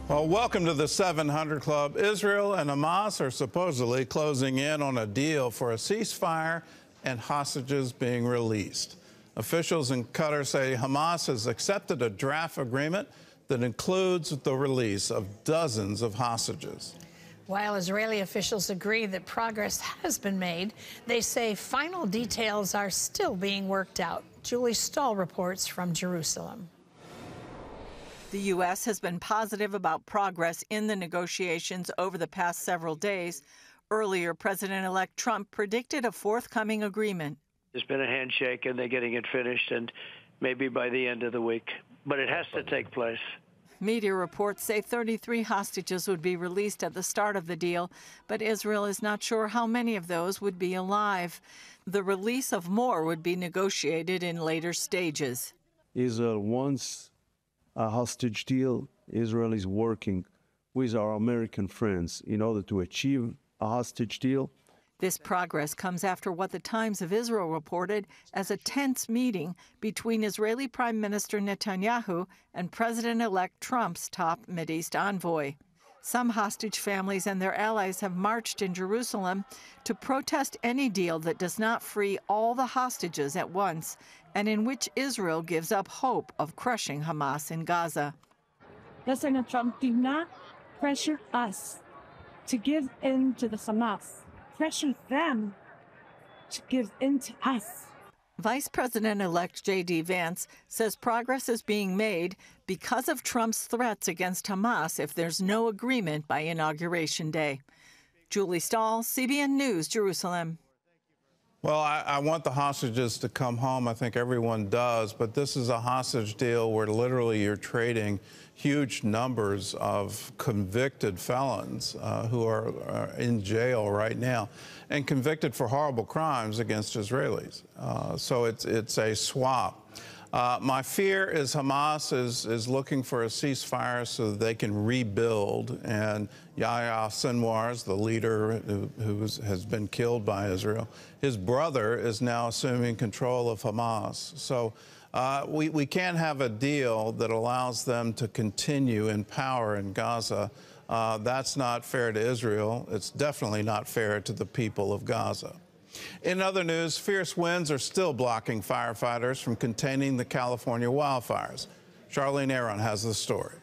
Well, welcome to the 700 Club. Israel and Hamas are supposedly closing in on a deal for a ceasefire and hostages being released. Officials in Qatar say Hamas has accepted a draft agreement that includes the release of dozens of hostages. While Israeli officials agree that progress has been made, they say final details are still being worked out. Julie Stahl reports from Jerusalem. The U.S. has been positive about progress in the negotiations over the past several days. Earlier, President-elect Trump predicted a forthcoming agreement. There's been a handshake, and they're getting it finished, and maybe by the end of the week. But it has to take place. Media reports say 33 hostages would be released at the start of the deal, but Israel is not sure how many of those would be alive. The release of more would be negotiated in later stages. Israel wants a hostage deal. Israel is working with our American friends in order to achieve a hostage deal. This progress comes after what the Times of Israel reported as a tense meeting between Israeli Prime Minister Netanyahu and President-elect Trump's top Mideast envoy. Some hostage families and their allies have marched in Jerusalem to protest any deal that does not free all the hostages at once and in which Israel gives up hope of crushing Hamas in Gaza. President Trump, do not pressure us to give in to the Hamas. Pressure them to give in to us. Vice President-elect J.D. Vance says progress is being made because of Trump's threats against Hamas if there's no agreement by Inauguration Day. Julie Stahl, CBN News, Jerusalem. Well, I want the hostages to come home. I think everyone does. But this is a hostage deal where literally you're trading huge numbers of convicted felons who are in jail right now and convicted for horrible crimes against Israelis. So it's a swap. My fear is Hamas is looking for a ceasefire so that they can rebuild. And Yahya Sinwar's the leader who has been killed by Israel. His brother is now assuming control of Hamas. So we can't have a deal that allows them to continue in power in Gaza. That's not fair to Israel. It's definitely not fair to the people of Gaza. In other news, fierce winds are still blocking firefighters from containing the California wildfires. Charlene Aaron has the story.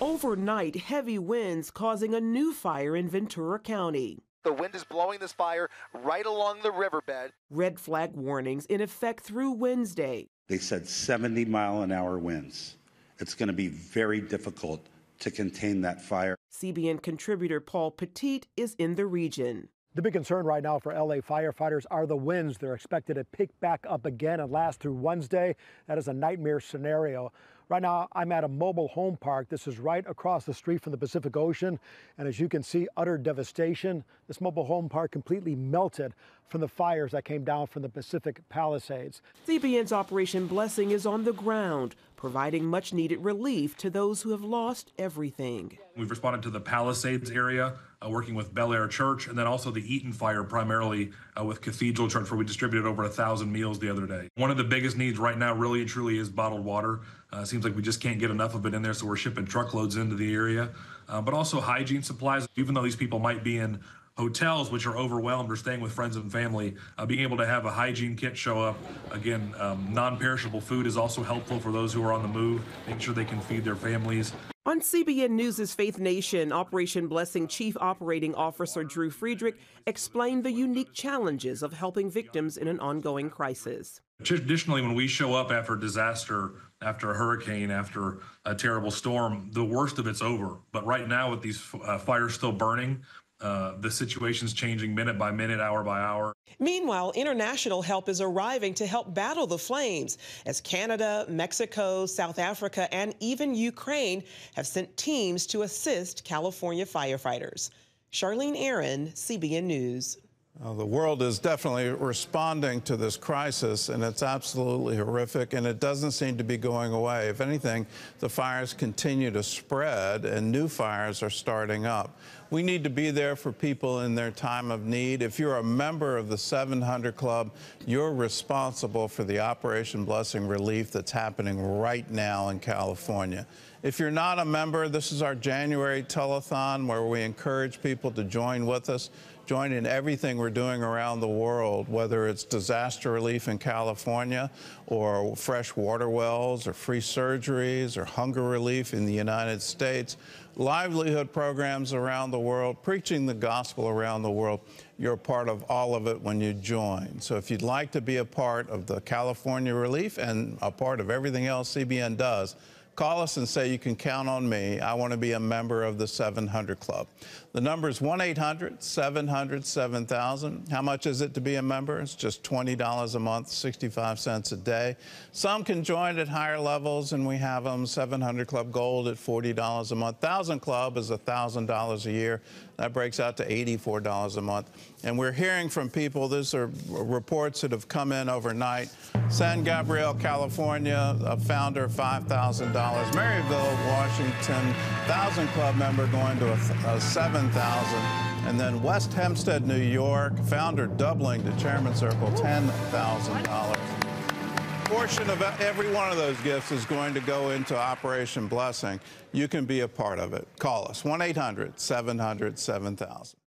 Overnight, heavy winds causing a new fire in Ventura County. The wind is blowing this fire right along the riverbed. Red flag warnings in effect through Wednesday. They said 70-mile-an-hour winds. It's going to be very difficult to contain that fire. CBN contributor Paul Petit is in the region. The big concern right now for LA firefighters are the winds. They're expected to pick back up again and last through Wednesday. That is a nightmare scenario. Right now, I'm at a mobile home park. This is right across the street from the Pacific Ocean. And as you can see, utter devastation. This mobile home park completely melted from the fires that came down from the Pacific Palisades. CBN's Operation Blessing is on the ground, providing much needed relief to those who have lost everything. We've responded to the Palisades area, working with Bel Air Church, and then also the Eaton fire, primarily with Cathedral Church, where we distributed over 1,000 meals the other day. One of the biggest needs right now really and truly is bottled water. Seems like we just can't get enough of it in there, so we're shipping truckloads into the area. But also hygiene supplies. Even though these people might be in hotels, which are overwhelmed, or staying with friends and family, being able to have a hygiene kit show up. Again, non-perishable food is also helpful for those who are on the move, making sure they can feed their families. On CBN News' Faith Nation, Operation Blessing Chief Operating Officer Drew Friedrich explained the unique challenges of helping victims in an ongoing crisis. Traditionally, when we show up after a disaster, after a hurricane, after a terrible storm, the worst of it's over. But right now, with these fires still burning, the situation's changing minute by minute, hour by hour. Meanwhile, international help is arriving to help battle the flames as Canada, Mexico, South Africa, and even Ukraine have sent teams to assist California firefighters. Charlene Aaron, CBN News. The world is definitely responding to this crisis, and it's absolutely horrific, and it doesn't seem to be going away. If anything, the fires continue to spread, and new fires are starting up. We need to be there for people in their time of need. If you're a member of the 700 Club, you're responsible for the Operation Blessing relief that's happening right now in California. If you're not a member, this is our January telethon where we encourage people to join with us, join in everything we're doing around the world, whether it's disaster relief in California or fresh water wells or free surgeries or hunger relief in the United States, livelihood programs around the world, preaching the gospel around the world. You're a part of all of it when you join. So if you'd like to be a part of the California relief and a part of everything else CBN does, call us and say you can count on me. I want to be a member of the 700 Club. The number is 1-800-700-7000. How much is it to be a member? It's just $20 a month, 65 cents a day. Some can join at higher levels, and we have them. 700 Club Gold at $40 a month. 1,000 Club is $1,000 a year. That breaks out to $84 a month. And we're hearing from people, these are reports that have come in overnight. San Gabriel, California, a founder, $5,000. Maryville, Washington, 1,000 Club member going to $7,000. And then West Hempstead, New York, founder doubling to Chairman Circle, $10,000. Portion of every one of those gifts is going to go into Operation Blessing. You can be a part of it. Call us, 1-800-700-7000.